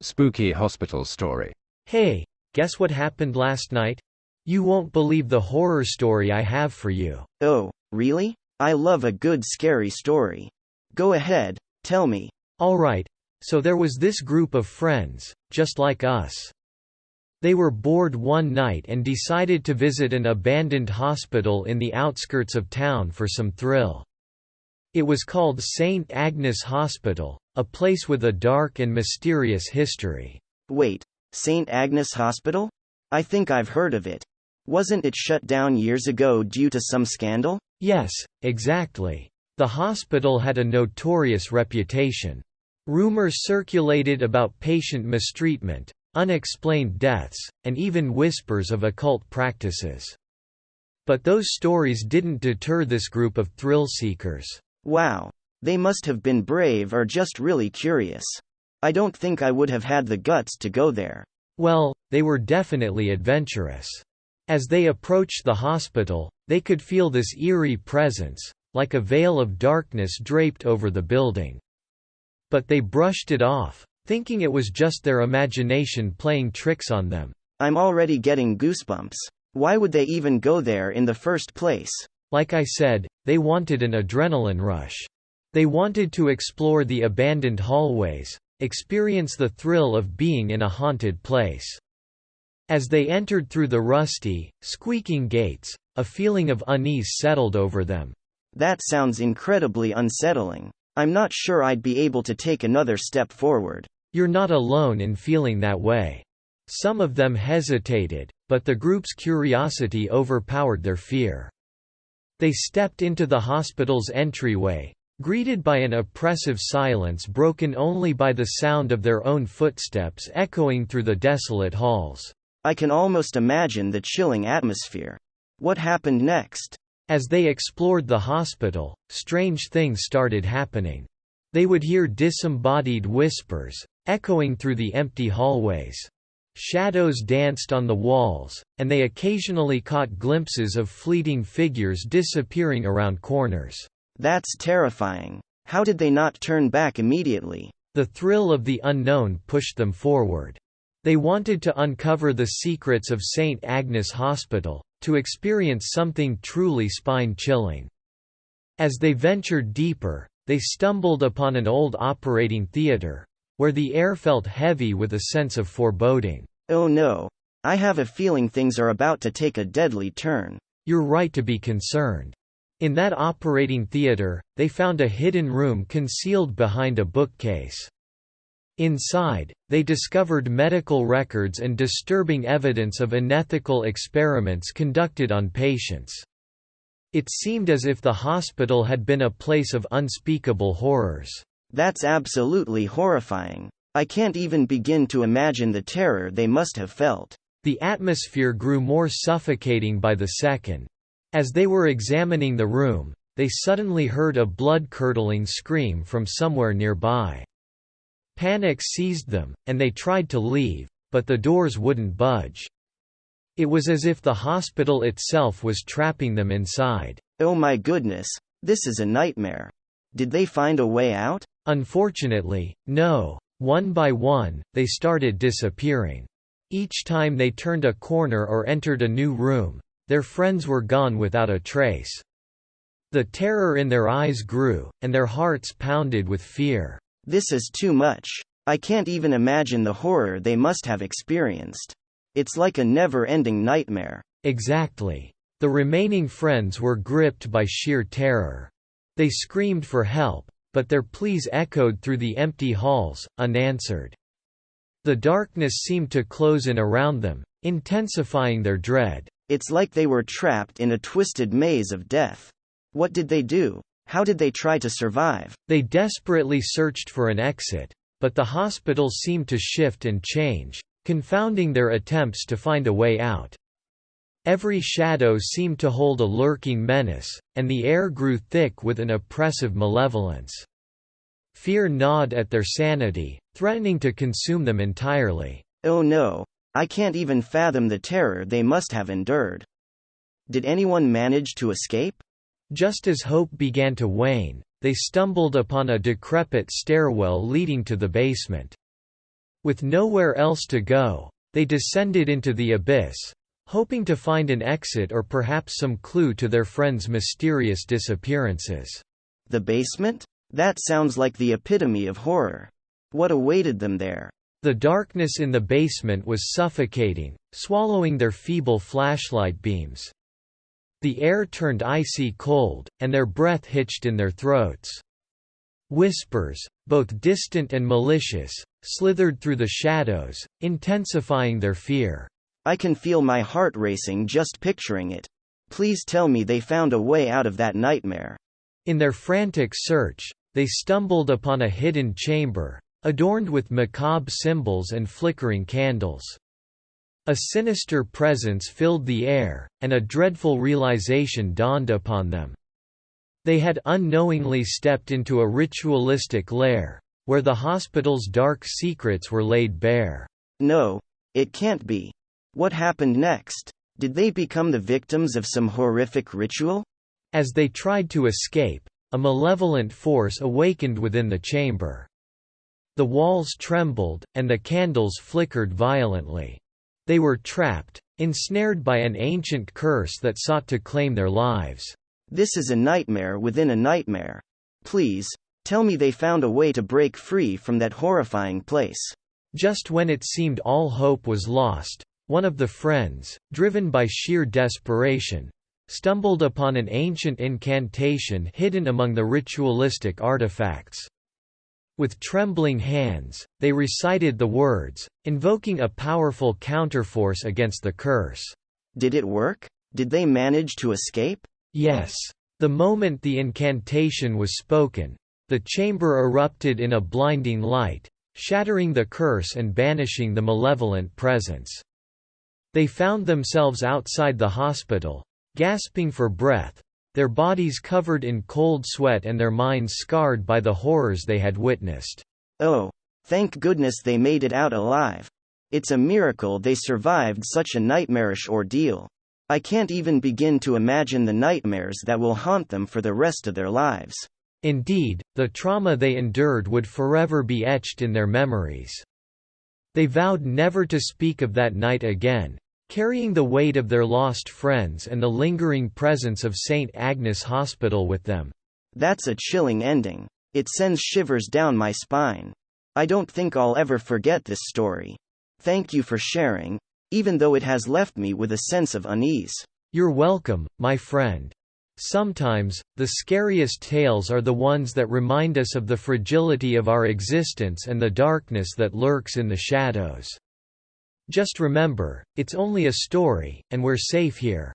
Spooky hospital story. Hey, guess what happened last night? You won't believe the horror story I have for you. Oh, really? I love a good scary story. Go ahead, tell me. Alright, so there was this group of friends, just like us. They were bored one night and decided to visit an abandoned hospital in the outskirts of town for some thrill. It was called St. Agnes Hospital, a place with a dark and mysterious history. Wait, St. Agnes Hospital? I think I've heard of it. Wasn't it shut down years ago due to some scandal? Yes, exactly. The hospital had a notorious reputation. Rumors circulated about patient mistreatment, unexplained deaths, and even whispers of occult practices. But those stories didn't deter this group of thrill-seekers. Wow. They must have been brave or just really curious. I don't think I would have had the guts to go there. Well, they were definitely adventurous. As they approached the hospital, they could feel this eerie presence, like a veil of darkness draped over the building. But they brushed it off, thinking it was just their imagination playing tricks on them. I'm already getting goosebumps. Why would they even go there in the first place? Like I said, they wanted an adrenaline rush. They wanted to explore the abandoned hallways, experience the thrill of being in a haunted place. As they entered through the rusty, squeaking gates, a feeling of unease settled over them. That sounds incredibly unsettling. I'm not sure I'd be able to take another step forward. You're not alone in feeling that way. Some of them hesitated, but the group's curiosity overpowered their fear. They stepped into the hospital's entryway, greeted by an oppressive silence broken only by the sound of their own footsteps echoing through the desolate halls. I can almost imagine the chilling atmosphere. What happened next? As they explored the hospital, strange things started happening. They would hear disembodied whispers, echoing through the empty hallways. Shadows danced on the walls, and they occasionally caught glimpses of fleeting figures disappearing around corners. That's terrifying. How did they not turn back immediately? The thrill of the unknown pushed them forward. They wanted to uncover the secrets of St. Agnes Hospital, to experience something truly spine-chilling. As they ventured deeper, they stumbled upon an old operating theater, where the air felt heavy with a sense of foreboding. Oh no. I have a feeling things are about to take a deadly turn. You're right to be concerned. In that operating theater, they found a hidden room concealed behind a bookcase. Inside, they discovered medical records and disturbing evidence of unethical experiments conducted on patients. It seemed as if the hospital had been a place of unspeakable horrors. That's absolutely horrifying. I can't even begin to imagine the terror they must have felt. The atmosphere grew more suffocating by the second. As they were examining the room, they suddenly heard a blood-curdling scream from somewhere nearby. Panic seized them, and they tried to leave, but the doors wouldn't budge. It was as if the hospital itself was trapping them inside. Oh my goodness, this is a nightmare. Did they find a way out? Unfortunately, no. One by one, they started disappearing. Each time they turned a corner or entered a new room, their friends were gone without a trace. The terror in their eyes grew, and their hearts pounded with fear. This is too much. I can't even imagine the horror they must have experienced. It's like a never-ending nightmare. Exactly. The remaining friends were gripped by sheer terror. They screamed for help, but their pleas echoed through the empty halls, unanswered. The darkness seemed to close in around them, intensifying their dread. It's like they were trapped in a twisted maze of death. What did they do? How did they try to survive? They desperately searched for an exit, but the hospital seemed to shift and change, confounding their attempts to find a way out. Every shadow seemed to hold a lurking menace, and the air grew thick with an oppressive malevolence. Fear gnawed at their sanity, threatening to consume them entirely. Oh no. I can't even fathom the terror they must have endured. Did anyone manage to escape? Just as hope began to wane, they stumbled upon a decrepit stairwell leading to the basement. With nowhere else to go, they descended into the abyss, hoping to find an exit or perhaps some clue to their friends' mysterious disappearances. The basement? That sounds like the epitome of horror. What awaited them there? The darkness in the basement was suffocating, swallowing their feeble flashlight beams. The air turned icy cold, and their breath hitched in their throats. Whispers, both distant and malicious, slithered through the shadows, intensifying their fear. I can feel my heart racing just picturing it. Please tell me they found a way out of that nightmare. In their frantic search, they stumbled upon a hidden chamber, adorned with macabre symbols and flickering candles. A sinister presence filled the air, and a dreadful realization dawned upon them. They had unknowingly stepped into a ritualistic lair, where the hospital's dark secrets were laid bare. No, it can't be. What happened next? Did they become the victims of some horrific ritual? As they tried to escape, a malevolent force awakened within the chamber. The walls trembled, and the candles flickered violently. They were trapped, ensnared by an ancient curse that sought to claim their lives. This is a nightmare within a nightmare. Please, tell me they found a way to break free from that horrifying place. Just when it seemed all hope was lost, one of the friends, driven by sheer desperation, stumbled upon an ancient incantation hidden among the ritualistic artifacts. With trembling hands, they recited the words, invoking a powerful counterforce against the curse. Did it work? Did they manage to escape? Yes. The moment the incantation was spoken, the chamber erupted in a blinding light, shattering the curse and banishing the malevolent presence. They found themselves outside the hospital, gasping for breath, their bodies covered in cold sweat and their minds scarred by the horrors they had witnessed. Oh, thank goodness they made it out alive. It's a miracle they survived such a nightmarish ordeal. I can't even begin to imagine the nightmares that will haunt them for the rest of their lives. Indeed, the trauma they endured would forever be etched in their memories. They vowed never to speak of that night again, carrying the weight of their lost friends and the lingering presence of St. Agnes Hospital with them. That's a chilling ending. It sends shivers down my spine. I don't think I'll ever forget this story. Thank you for sharing, even though it has left me with a sense of unease. You're welcome, my friend. Sometimes, the scariest tales are the ones that remind us of the fragility of our existence and the darkness that lurks in the shadows. Just remember, it's only a story, and we're safe here.